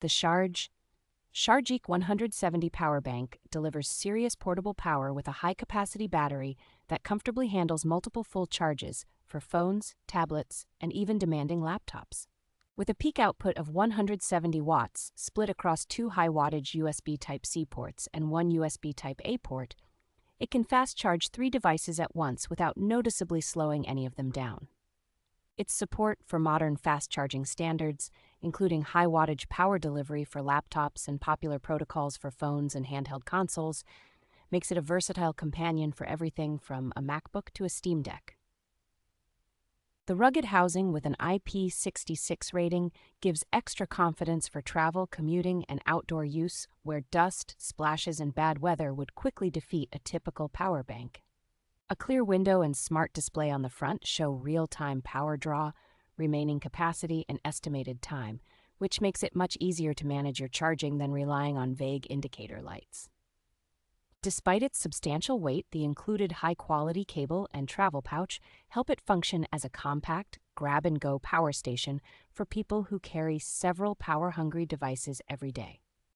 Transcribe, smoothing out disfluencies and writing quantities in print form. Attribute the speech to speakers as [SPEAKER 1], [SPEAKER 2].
[SPEAKER 1] The Sharge SHARGEEK 170 power bank delivers serious portable power with a high-capacity battery that comfortably handles multiple full charges for phones, tablets, and even demanding laptops. With a peak output of 170 watts split across two high-wattage USB Type-C ports and one USB Type-A port, it can fast-charge 3 devices at once without noticeably slowing any of them down. Its support for modern fast-charging standards, including high-wattage power delivery for laptops and popular protocols for phones and handheld consoles, makes it a versatile companion for everything from a MacBook to a Steam Deck. The rugged housing with an IP66 rating gives extra confidence for travel, commuting, and outdoor use where dust, splashes, and bad weather would quickly defeat a typical power bank. A clear window and smart display on the front show real-time power draw, remaining capacity, and estimated time, which makes it much easier to manage your charging than relying on vague indicator lights. Despite its substantial weight, the included high-quality cable and travel pouch help it function as a compact, grab-and-go power station for people who carry several power-hungry devices every day.